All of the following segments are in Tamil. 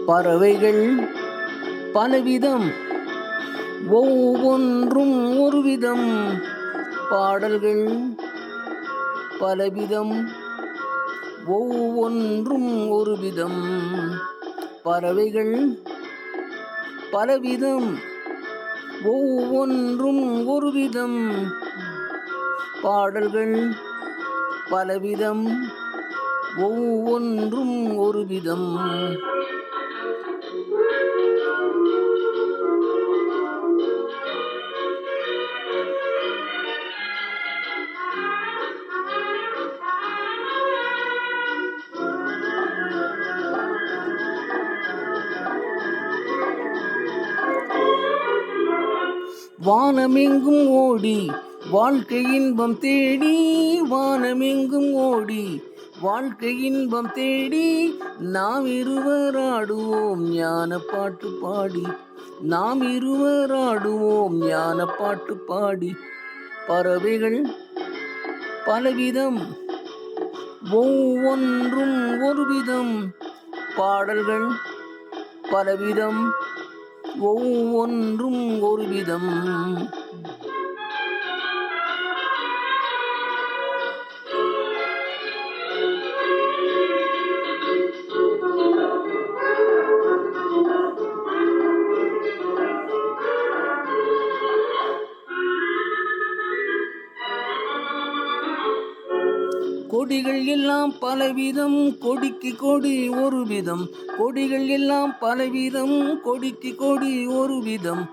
பறவைகள் பலவிதம், ஒவ்வொன்றும் ஒரு விதம். பாடல்கள் பலவிதம், ஒவ்வொன்றும் ஒரு விதம். பறவைகள் பலவிதம், ஒவ்வொன்றும் ஒரு விதம். பாடல்கள் பலவிதம், ஒவ்வொன்றும் ஒரு விதம். வானமெங்கும் ஓடி வாழ்க்கை இன்பம் தேடி, வானமெங்கும் ஓடி வாழ்க்கை இன்பம் தேடி, நாம் இருவர் ஆடுவோம் ஞான பாட்டு பாடி, நாம் இருவர் ஆடுவோம் ஞான பாட்டு பாடி. பறவைகள் பலவிதம், ஒவ்வொன்றும் ஒரு விதம். பாடல்கள் பலவிதம், ஒவ்வொன்றும் ஒரு விதம். கொடிகள் எல்லாம் பலவிதம், கொடிக்கு கொடி ஒரு விதம். கொடிகள் எல்லாம் பலவிதம், கொடிக்கு கொடி ஒரு விதம்.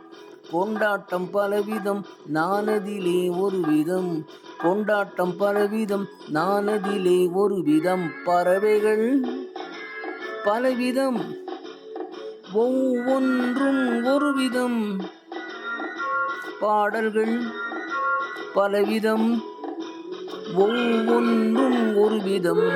கொண்டாட்டம் பலவிதம், நானதிலே ஒரு விதம். கொண்டாட்டம் பலவிதம், நானதிலே ஒரு விதம். பறவைகள் பலவிதம், ஒவ்வொன்றும் ஒரு விதம். பாடல்கள் பலவிதம், ஒவ்வொன்றும் ஒரு விதம்.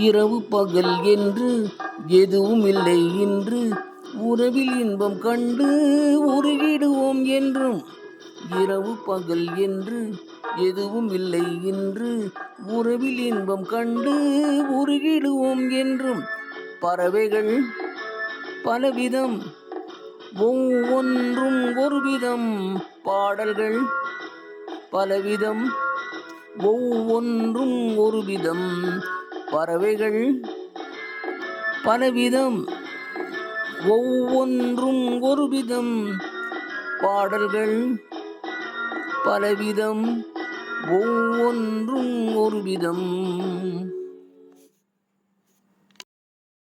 இரவு பகல் என்று எதுவும் இல்லை இன்று, உறவில் இன்பம் கண்டு உருகிடுவோம் என்றும். இரவு பகல் என்று எதுவும் இல்லை இன்று, உறவில் இன்பம் கண்டு உருகிடுவோம் என்றும். பறவைகள் பலவிதம், ஒவ்வொன்றும் ஒரு விதம். பாடல்கள் பலவிதம், ஒவ்வொன்றும் ஒரு விதம். பறவைகள் பலவிதம், ஒவ்வொன்றும் ஒரு விதம். பாடல்கள் பலவிதம், ஒவ்வொன்றும் ஒரு விதம்.